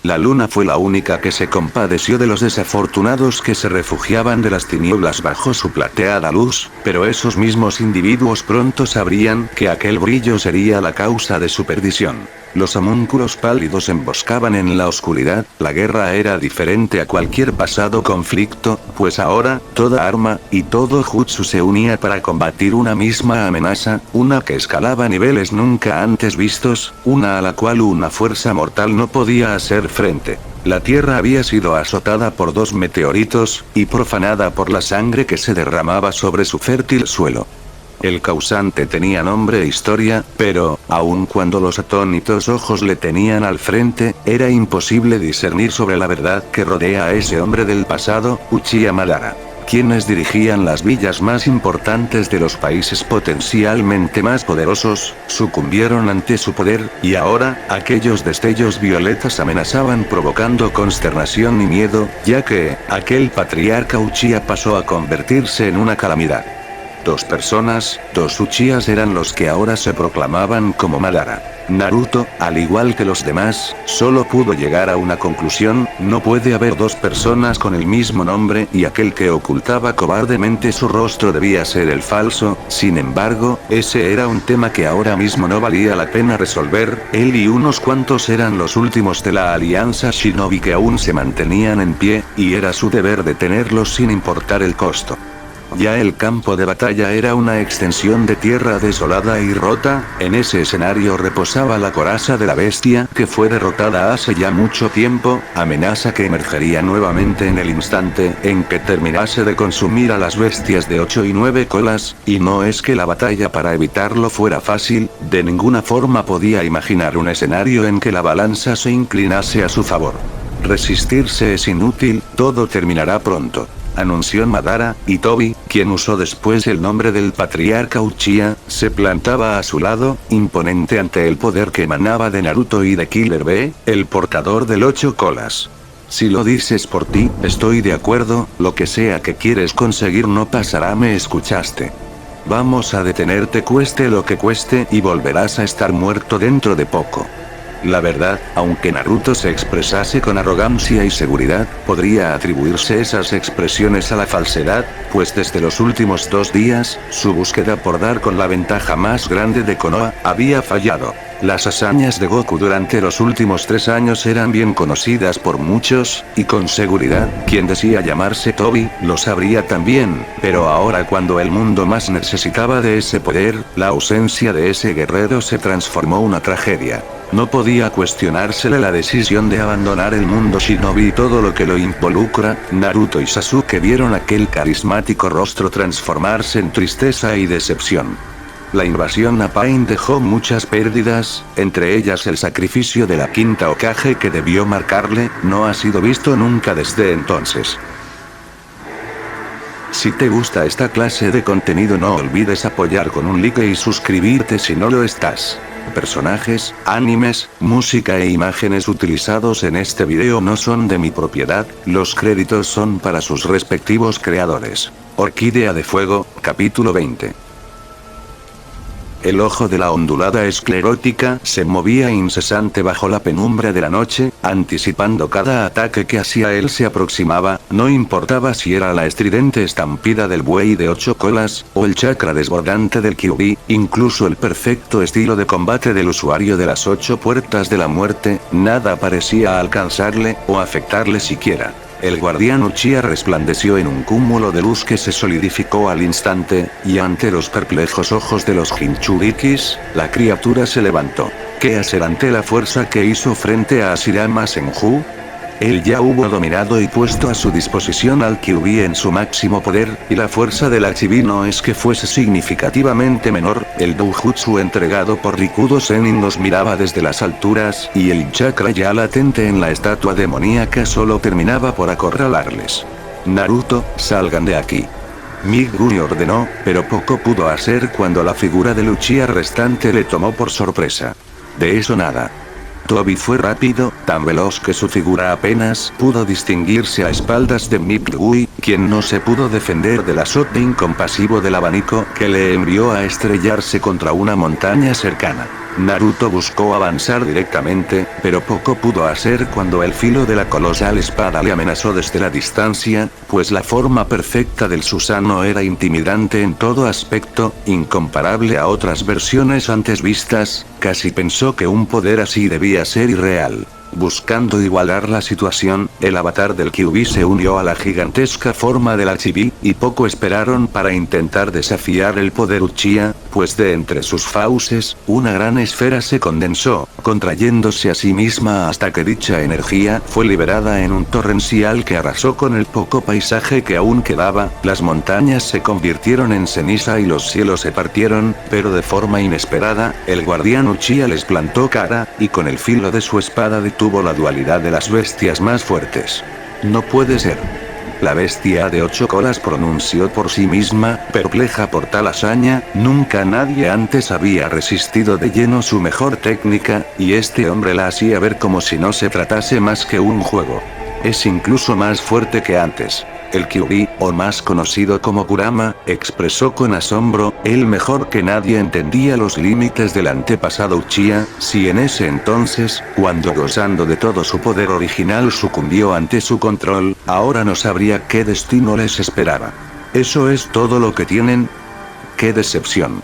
La luna fue la única que se compadeció de los desafortunados que se refugiaban de las tinieblas bajo su plateada luz, pero esos mismos individuos pronto sabrían que aquel brillo sería la causa de su perdición. Los homúnculos pálidos emboscaban en la oscuridad, la guerra era diferente a cualquier pasado conflicto, pues ahora, toda arma, y todo jutsu se unía para combatir una misma amenaza, una que escalaba niveles nunca antes vistos, una a la cual una fuerza mortal no podía hacer frente. La Tierra había sido azotada por 2 meteoritos, y profanada por la sangre que se derramaba sobre su fértil suelo. El causante tenía nombre e historia, pero, aun cuando los atónitos ojos le tenían al frente, era imposible discernir sobre la verdad que rodea a ese hombre del pasado, Uchiha Madara. Quienes dirigían las villas más importantes de los países potencialmente más poderosos, sucumbieron ante su poder, y ahora, aquellos destellos violetas amenazaban provocando consternación y miedo, ya que, aquel patriarca Uchiha pasó a convertirse en una calamidad. 2 personas, 2 Uchihas eran los que ahora se proclamaban como Madara. Naruto, al igual que los demás, solo pudo llegar a una conclusión: no puede haber 2 personas con el mismo nombre, y aquel que ocultaba cobardemente su rostro debía ser el falso. Sin embargo, ese era un tema que ahora mismo no valía la pena resolver. Él y unos cuantos eran los últimos de la alianza Shinobi que aún se mantenían en pie, y era su deber detenerlos sin importar el costo. Ya el campo de batalla era una extensión de tierra desolada y rota, en ese escenario reposaba la coraza de la bestia que fue derrotada hace ya mucho tiempo, amenaza que emergería nuevamente en el instante en que terminase de consumir a las bestias de 8 y 9 colas, y no es que la batalla para evitarlo fuera fácil, de ninguna forma podía imaginar un escenario en que la balanza se inclinase a su favor. Resistirse es inútil, todo terminará pronto, anunció Madara, y Tobi, quien usó después el nombre del patriarca Uchiha, se plantaba a su lado, imponente ante el poder que emanaba de Naruto y de Killer Bee, el portador del 8 colas. Si lo dices por ti, estoy de acuerdo, lo que sea que quieres conseguir no pasará, ¿me escuchaste? Vamos a detenerte cueste lo que cueste y volverás a estar muerto dentro de poco. La verdad, aunque Naruto se expresase con arrogancia y seguridad, podría atribuirse esas expresiones a la falsedad, pues desde los últimos 2 días, su búsqueda por dar con la ventaja más grande de Konoha, había fallado. Las hazañas de Goku durante los últimos 3 años eran bien conocidas por muchos, y con seguridad, quien decía llamarse Tobi, lo sabría también, pero ahora cuando el mundo más necesitaba de ese poder, la ausencia de ese guerrero se transformó en una tragedia. No podía cuestionársele la decisión de abandonar el mundo Shinobi y todo lo que lo involucra. Naruto y Sasuke vieron aquel carismático rostro transformarse en tristeza y decepción. La invasión a Pain dejó muchas pérdidas, entre ellas el sacrificio de la quinta Hokage que debió marcarle, no ha sido visto nunca desde entonces. Si te gusta esta clase de contenido no olvides apoyar con un like y suscribirte si no lo estás. Personajes, animes, música e imágenes utilizados en este video no son de mi propiedad, los créditos son para sus respectivos creadores. Orquídea de Fuego, capítulo 20. El ojo de la ondulada esclerótica se movía incesante bajo la penumbra de la noche, anticipando cada ataque que hacia él se aproximaba, no importaba si era la estridente estampida del buey de 8 colas, o el chakra desbordante del Kyuubi, incluso el perfecto estilo de combate del usuario de las 8 puertas de la muerte, nada parecía alcanzarle, o afectarle siquiera. El guardián Uchiha resplandeció en un cúmulo de luz que se solidificó al instante, y ante los perplejos ojos de los Jinchurikis, la criatura se levantó. ¿Qué hacer ante la fuerza que hizo frente a Hashirama Senju? Él ya hubo dominado y puesto a su disposición al Kyuubi en su máximo poder, y la fuerza del Chibi no es que fuese significativamente menor, el Doujutsu entregado por Rikudo Sennin los miraba desde las alturas, y el chakra ya latente en la estatua demoníaca solo terminaba por acorralarles. Naruto, salgan de aquí. Migumi ordenó, pero poco pudo hacer cuando la figura del Uchiha restante le tomó por sorpresa. De eso nada. Tobi fue rápido, tan veloz que su figura apenas pudo distinguirse a espaldas de Migumi, quien no se pudo defender del azote incompasivo del abanico que le envió a estrellarse contra una montaña cercana. Naruto buscó avanzar directamente, pero poco pudo hacer cuando el filo de la colosal espada le amenazó desde la distancia, pues la forma perfecta del Susanoo era intimidante en todo aspecto, incomparable a otras versiones antes vistas, casi pensó que un poder así debía ser irreal. Buscando igualar la situación, el avatar del Kyuubi se unió a la gigantesca forma del Chibi, y poco esperaron para intentar desafiar el poder Uchiha, pues de entre sus fauces, una gran esfera se condensó, contrayéndose a sí misma hasta que dicha energía fue liberada en un torrencial que arrasó con el poco paisaje que aún quedaba, las montañas se convirtieron en ceniza y los cielos se partieron, pero de forma inesperada, el guardián Uchiha les plantó cara, y con el filo de su espada detuvo la dualidad de las bestias más fuertes. No puede ser. La bestia de 8 colas pronunció por sí misma, perpleja por tal hazaña, nunca nadie antes había resistido de lleno su mejor técnica, y este hombre la hacía ver como si no se tratase más que un juego. Es incluso más fuerte que antes. El Kyuubi, o más conocido como Kurama, expresó con asombro, él mejor que nadie entendía los límites del antepasado Uchiha, si en ese entonces, cuando gozando de todo su poder original sucumbió ante su control, ahora no sabría qué destino les esperaba. ¿Eso es todo lo que tienen? ¡Qué decepción!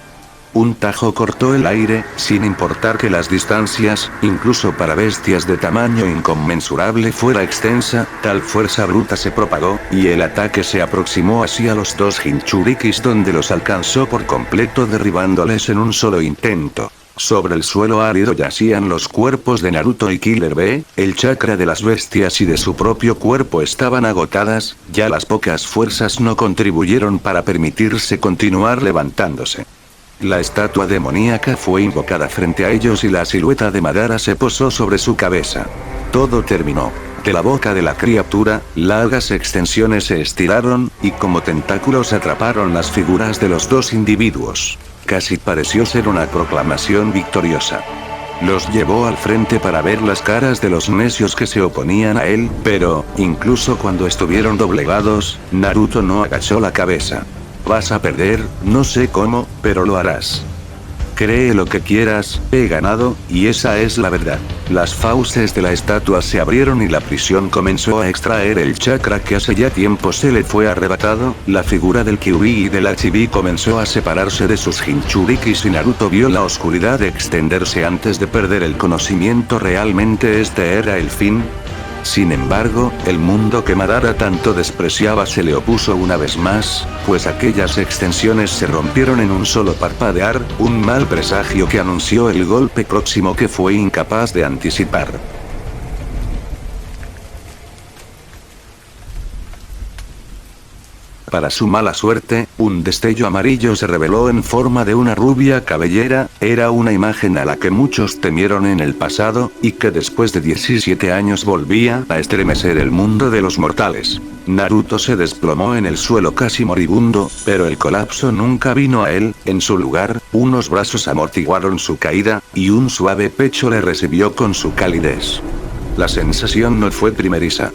Un tajo cortó el aire, sin importar que las distancias, incluso para bestias de tamaño inconmensurable fuera extensa, tal fuerza bruta se propagó, y el ataque se aproximó hacia los dos Jinchurikis donde los alcanzó por completo derribándoles en un solo intento. Sobre el suelo árido yacían los cuerpos de Naruto y Killer Bee, el chakra de las bestias y de su propio cuerpo estaban agotadas, ya las pocas fuerzas no contribuyeron para permitirse continuar levantándose. La estatua demoníaca fue invocada frente a ellos y la silueta de Madara se posó sobre su cabeza. Todo terminó. De la boca de la criatura, largas extensiones se estiraron, y como tentáculos atraparon las figuras de los dos individuos. Casi pareció ser una proclamación victoriosa. Los llevó al frente para ver las caras de los necios que se oponían a él, pero, incluso cuando estuvieron doblegados, Naruto no agachó la cabeza. Vas a perder, no sé cómo, pero lo harás. Cree lo que quieras, he ganado, y esa es la verdad. Las fauces de la estatua se abrieron y la prisión comenzó a extraer el chakra que hace ya tiempo se le fue arrebatado, la figura del Kyuubi y del Chibi comenzó a separarse de sus Jinchurikis y Naruto vio la oscuridad extenderse antes de perder el conocimiento. ¿Realmente este era el fin? Sin embargo, el mundo que Madara tanto despreciaba se le opuso una vez más, pues aquellas extensiones se rompieron en un solo parpadear, un mal presagio que anunció el golpe próximo que fue incapaz de anticipar. Para su mala suerte, un destello amarillo se reveló en forma de una rubia cabellera, era una imagen a la que muchos temieron en el pasado, y que después de 17 años volvía a estremecer el mundo de los mortales. Naruto se desplomó en el suelo casi moribundo, pero el colapso nunca vino a él, en su lugar, unos brazos amortiguaron su caída, y un suave pecho le recibió con su calidez. La sensación no fue primeriza.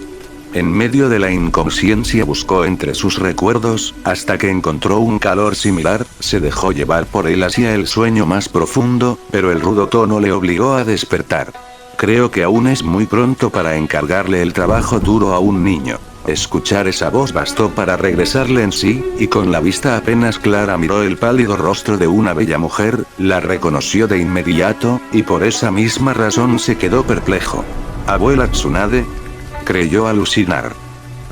En medio de la inconsciencia buscó entre sus recuerdos, hasta que encontró un calor similar, se dejó llevar por él hacia el sueño más profundo, pero el rudo tono le obligó a despertar. Creo que aún es muy pronto para encargarle el trabajo duro a un niño. Escuchar esa voz bastó para regresarle en sí, y con la vista apenas clara miró el pálido rostro de una bella mujer, la reconoció de inmediato, y por esa misma razón se quedó perplejo. ¿Abuela Tsunade? Creyó alucinar.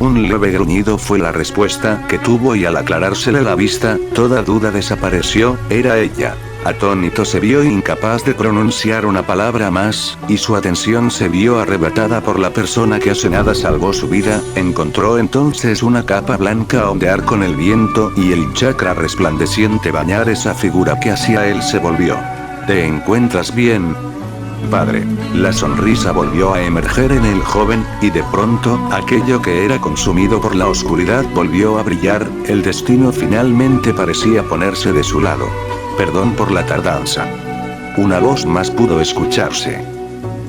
Un leve gruñido fue la respuesta que tuvo y al aclarársele la vista, toda duda desapareció, era ella. Atónito se vio incapaz de pronunciar una palabra más, y su atención se vio arrebatada por la persona que hace nada salvó su vida, encontró entonces una capa blanca ondear con el viento y el chakra resplandeciente bañar esa figura que hacia él se volvió. ¿Te encuentras bien, padre? La sonrisa volvió a emerger en el joven, y de pronto, aquello que era consumido por la oscuridad volvió a brillar, el destino finalmente parecía ponerse de su lado. Perdón por la tardanza. Una voz más pudo escucharse.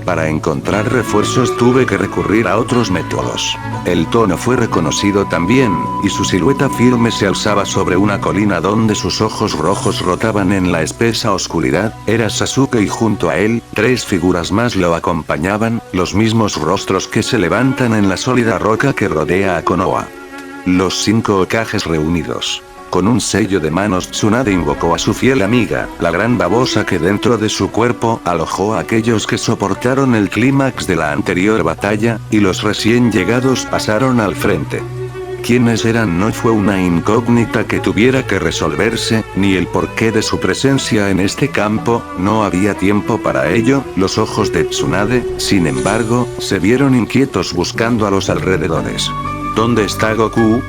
Para encontrar refuerzos tuve que recurrir a otros métodos. El tono fue reconocido también, y su silueta firme se alzaba sobre una colina donde sus ojos rojos rotaban en la espesa oscuridad. Era Sasuke y junto a él, 3 figuras más lo acompañaban, los mismos rostros que se levantan en la sólida roca que rodea a Konoha. Los 5 Hokages reunidos. Con un sello de manos, Tsunade invocó a su fiel amiga, la gran babosa que dentro de su cuerpo alojó a aquellos que soportaron el clímax de la anterior batalla, y los recién llegados pasaron al frente. Quiénes eran no fue una incógnita que tuviera que resolverse, ni el porqué de su presencia en este campo, no había tiempo para ello. Los ojos de Tsunade, sin embargo, se vieron inquietos buscando a los alrededores. ¿Dónde está Goku?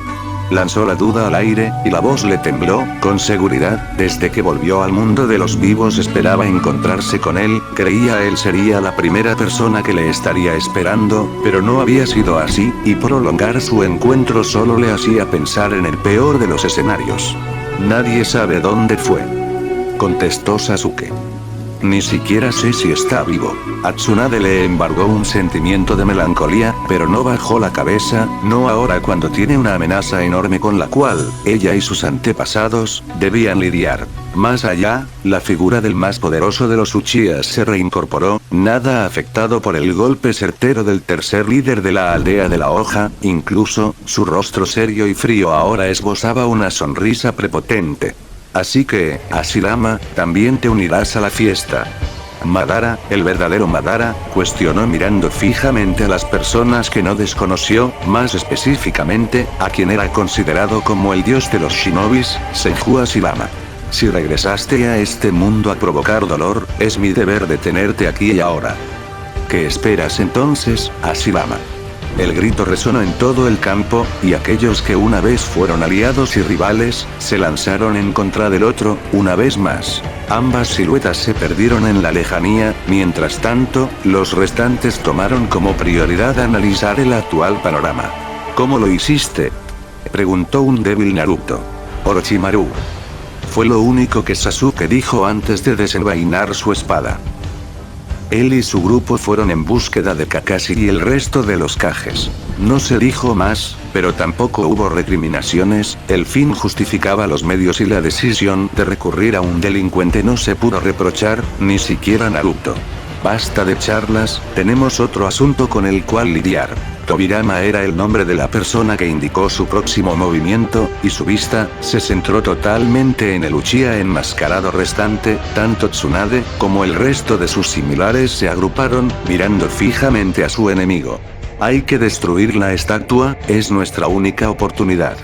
Lanzó la duda al aire, y la voz le tembló. Con seguridad, desde que volvió al mundo de los vivos esperaba encontrarse con él, creía él sería la primera persona que le estaría esperando, pero no había sido así, y prolongar su encuentro solo le hacía pensar en el peor de los escenarios. Nadie sabe dónde fue, contestó Sasuke. Ni siquiera sé si está vivo. A Tsunade le embargó un sentimiento de melancolía, pero no bajó la cabeza, no ahora cuando tiene una amenaza enorme con la cual, ella y sus antepasados, debían lidiar. Más allá, la figura del más poderoso de los Uchihas se reincorporó, nada afectado por el golpe certero del tercer líder de la aldea de la hoja, incluso, su rostro serio y frío ahora esbozaba una sonrisa prepotente. Así que, Hashirama, también te unirás a la fiesta. Madara, el verdadero Madara, cuestionó mirando fijamente a las personas que no desconoció, más específicamente, a quien era considerado como el dios de los shinobis, Senju Hashirama. Si regresaste a este mundo a provocar dolor, es mi deber detenerte aquí y ahora. ¿Qué esperas entonces, Hashirama? El grito resonó en todo el campo, y aquellos que una vez fueron aliados y rivales, se lanzaron en contra del otro, una vez más. Ambas siluetas se perdieron en la lejanía, mientras tanto, los restantes tomaron como prioridad analizar el actual panorama. ¿Cómo lo hiciste?, preguntó un débil Naruto. Orochimaru. Fue lo único que Sasuke dijo antes de desenvainar su espada. Él y su grupo fueron en búsqueda de Kakashi y el resto de los Kages. No se dijo más, pero tampoco hubo recriminaciones, el fin justificaba los medios y la decisión de recurrir a un delincuente no se pudo reprochar, ni siquiera Naruto. Basta de charlas, tenemos otro asunto con el cual lidiar. Tobirama era el nombre de la persona que indicó su próximo movimiento, y su vista se centró totalmente en el Uchiha enmascarado restante. Tanto Tsunade como el resto de sus similares se agruparon, mirando fijamente a su enemigo. Hay que destruir la estatua, es nuestra única oportunidad.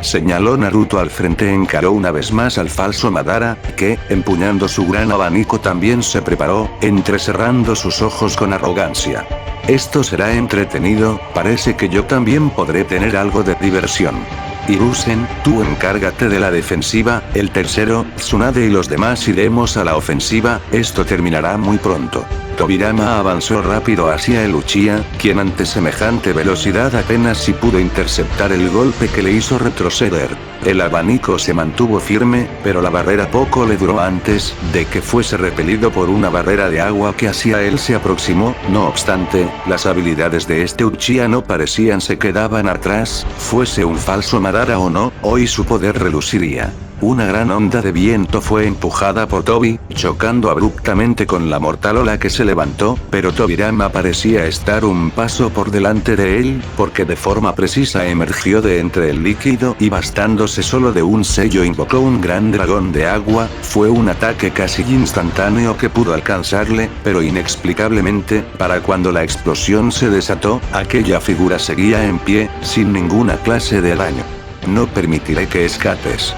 Señaló Naruto al frente. Encaró una vez más al falso Madara, que, empuñando su gran abanico también se preparó, entrecerrando sus ojos con arrogancia. Esto será entretenido, parece que yo también podré tener algo de diversión. Hiruzen, tú encárgate de la defensiva, el tercero, Tsunade y los demás iremos a la ofensiva, esto terminará muy pronto. Tobirama avanzó rápido hacia el Uchiha, quien ante semejante velocidad apenas si pudo interceptar el golpe que le hizo retroceder. El abanico se mantuvo firme, pero la barrera poco le duró antes de que fuese repelido por una barrera de agua que hacia él se aproximó. No obstante, las habilidades de este Uchiha no parecían se quedaban atrás, fuese un falso Madara o no, hoy su poder reluciría. Una gran onda de viento fue empujada por Tobi, chocando abruptamente con la mortal ola que se levantó, pero Tobirama parecía estar un paso por delante de él, porque de forma precisa emergió de entre el líquido y bastándose solo de un sello invocó un gran dragón de agua. Fue un ataque casi instantáneo que pudo alcanzarle, pero inexplicablemente, para cuando la explosión se desató, aquella figura seguía en pie, sin ninguna clase de daño. No permitiré que escapes.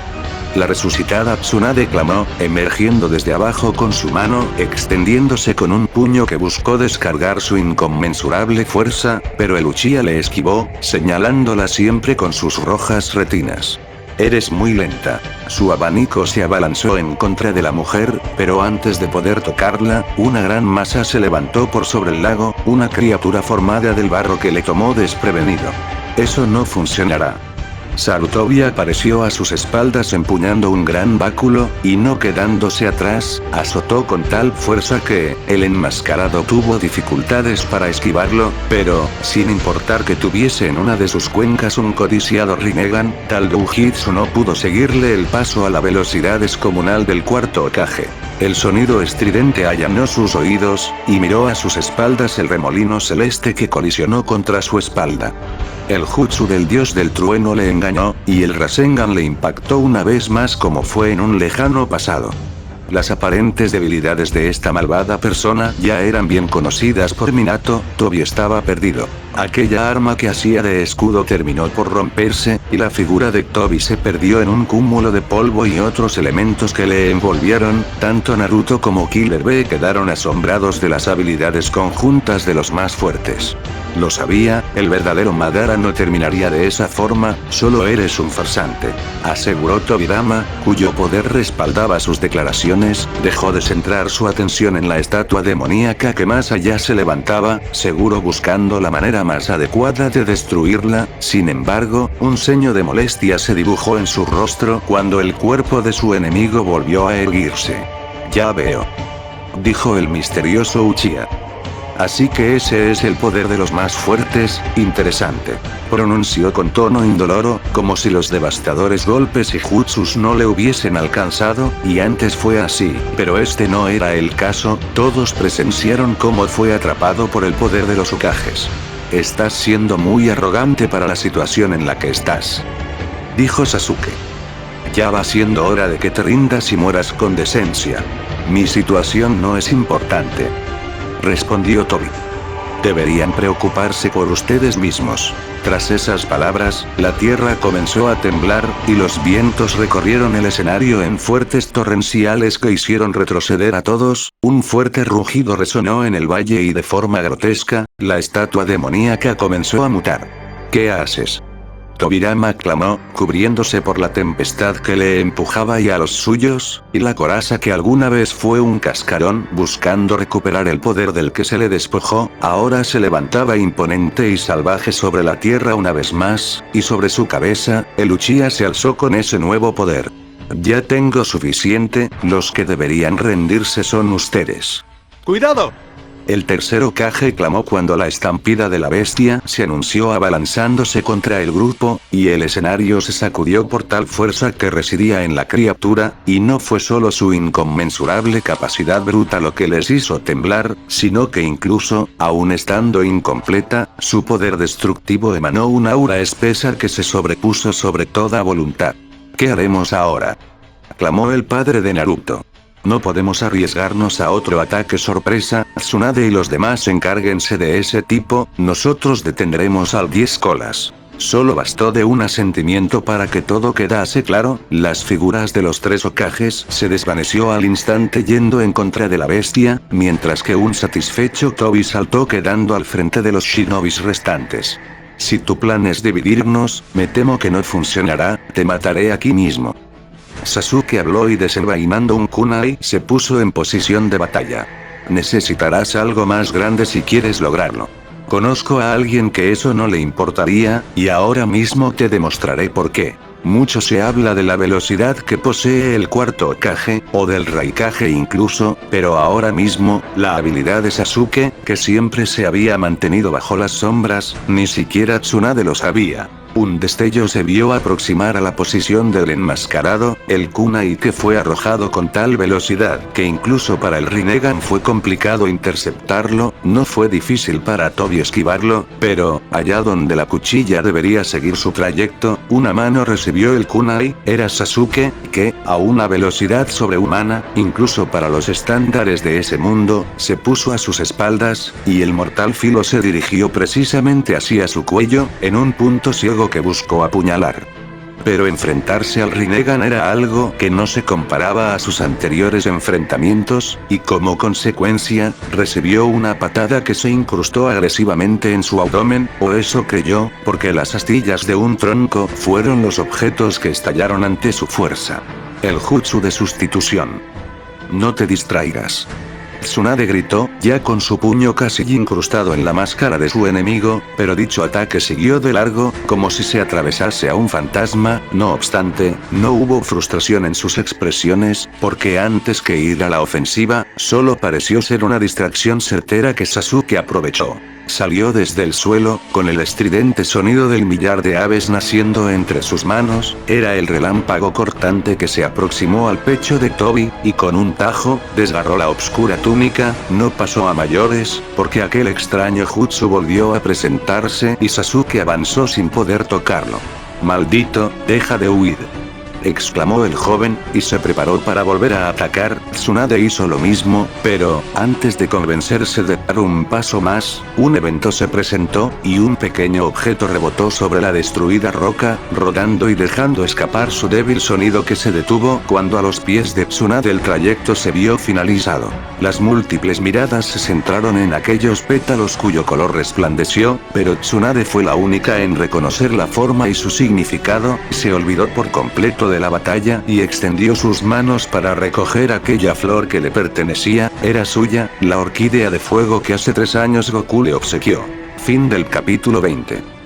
La resucitada Tsunade clamó, emergiendo desde abajo con su mano, extendiéndose con un puño que buscó descargar su inconmensurable fuerza, pero el Uchiha le esquivó, señalándola siempre con sus rojas retinas. Eres muy lenta. Su abanico se abalanzó en contra de la mujer, pero antes de poder tocarla, una gran masa se levantó por sobre el lago, una criatura formada del barro que le tomó desprevenido. Eso no funcionará. Sarutobi apareció a sus espaldas empuñando un gran báculo, y no quedándose atrás, azotó con tal fuerza que, el enmascarado tuvo dificultades para esquivarlo, pero, sin importar que tuviese en una de sus cuencas un codiciado Rinnegan, tal doujitsu no pudo seguirle el paso a la velocidad descomunal del cuarto Hokage. El sonido estridente allanó sus oídos, y miró a sus espaldas el remolino celeste que colisionó contra su espalda. El jutsu del dios del trueno le engañó, y el Rasengan le impactó una vez más como fue en un lejano pasado. Las aparentes debilidades de esta malvada persona ya eran bien conocidas por Minato. Tobi estaba perdido. Aquella arma que hacía de escudo terminó por romperse, y la figura de Tobi se perdió en un cúmulo de polvo y otros elementos que le envolvieron. Tanto Naruto como Killer Bee quedaron asombrados de las habilidades conjuntas de los más fuertes. Lo sabía, el verdadero Madara no terminaría de esa forma, solo eres un farsante, aseguró Tobirama, cuyo poder respaldaba sus declaraciones. Dejó de centrar su atención en la estatua demoníaca que más allá se levantaba, seguro buscando la manera más adecuada de destruirla. Sin embargo, un ceño de molestia se dibujó en su rostro cuando el cuerpo de su enemigo volvió a erguirse. Ya veo, dijo el misterioso Uchiha. Así que ese es el poder de los más fuertes, interesante. Pronunció con tono indoloro, como si los devastadores golpes y jutsus no le hubiesen alcanzado, y antes fue así, pero este no era el caso. Todos presenciaron cómo fue atrapado por el poder de los Hokages. Estás siendo muy arrogante para la situación en la que estás, dijo Sasuke. Ya va siendo hora de que te rindas y mueras con decencia. Mi situación no es importante, respondió Tobi. Deberían preocuparse por ustedes mismos. Tras esas palabras, la tierra comenzó a temblar, y los vientos recorrieron el escenario en fuertes torrenciales que hicieron retroceder a todos. Un fuerte rugido resonó en el valle y de forma grotesca, la estatua demoníaca comenzó a mutar. ¿Qué haces?, Tobirama clamó, cubriéndose por la tempestad que le empujaba y a los suyos, y la coraza que alguna vez fue un cascarón buscando recuperar el poder del que se le despojó, ahora se levantaba imponente y salvaje sobre la tierra una vez más, y sobre su cabeza, el Uchiha se alzó con ese nuevo poder. Ya tengo suficiente, los que deberían rendirse son ustedes. ¡Cuidado! El tercer Hokage clamó cuando la estampida de la bestia se anunció abalanzándose contra el grupo, y el escenario se sacudió por tal fuerza que residía en la criatura, y no fue solo su inconmensurable capacidad bruta lo que les hizo temblar, sino que incluso, aun estando incompleta, su poder destructivo emanó una aura espesa que se sobrepuso sobre toda voluntad. ¿Qué haremos ahora?, clamó el padre de Naruto. No podemos arriesgarnos a otro ataque sorpresa. Tsunade y los demás encárguense de ese tipo, nosotros detendremos al 10 colas. Solo bastó de un asentimiento para que todo quedase claro. Las figuras de los tres Hokages se desvaneció al instante yendo en contra de la bestia, mientras que un satisfecho Tobi saltó quedando al frente de los shinobis restantes. Si tu plan es dividirnos, me temo que no funcionará, te mataré aquí mismo. Sasuke habló y desenvainando un kunai se puso en posición de batalla. Necesitarás algo más grande si quieres lograrlo. Conozco a alguien que eso no le importaría, y ahora mismo te demostraré por qué. Mucho se habla de la velocidad que posee el cuarto Hokage, o del Raikage incluso, pero ahora mismo, la habilidad de Sasuke, que siempre se había mantenido bajo las sombras, ni siquiera Tsunade lo sabía. Un destello se vio aproximar a la posición del enmascarado, el kunai que fue arrojado con tal velocidad que incluso para el Rinnegan fue complicado interceptarlo. No fue difícil para Tobi esquivarlo, pero, allá donde la cuchilla debería seguir su trayecto, una mano recibió el kunai. Era Sasuke, que, a una velocidad sobrehumana, incluso para los estándares de ese mundo, se puso a sus espaldas, y el mortal filo se dirigió precisamente hacia su cuello, en un punto ciego que buscó apuñalar. Pero enfrentarse al Rinnegan era algo que no se comparaba a sus anteriores enfrentamientos, y como consecuencia, recibió una patada que se incrustó agresivamente en su abdomen, o eso creyó, porque las astillas de un tronco fueron los objetos que estallaron ante su fuerza. El jutsu de sustitución. No te distraigas, Tsunade gritó, ya con su puño casi incrustado en la máscara de su enemigo, pero dicho ataque siguió de largo, como si se atravesase a un fantasma. No obstante, no hubo frustración en sus expresiones, porque antes que ir a la ofensiva, solo pareció ser una distracción certera que Sasuke aprovechó. Salió desde el suelo, con el estridente sonido del millar de aves naciendo entre sus manos. Era el relámpago cortante que se aproximó al pecho de Tobi, y con un tajo, desgarró la oscura túnica. No pasó a mayores, porque aquel extraño jutsu volvió a presentarse y Sasuke avanzó sin poder tocarlo. «Maldito, deja de huir», exclamó el joven, y se preparó para volver a atacar. Tsunade hizo lo mismo, pero, antes de convencerse de dar un paso más, un evento se presentó, y un pequeño objeto rebotó sobre la destruida roca, rodando y dejando escapar su débil sonido que se detuvo cuando a los pies de Tsunade el trayecto se vio finalizado. Las múltiples miradas se centraron en aquellos pétalos cuyo color resplandeció, pero Tsunade fue la única en reconocer la forma y su significado. Se olvidó por completo de la batalla y extendió sus manos para recoger aquella flor que le pertenecía. Era suya, la orquídea de fuego que hace 3 años Goku le obsequió. Fin del capítulo 20.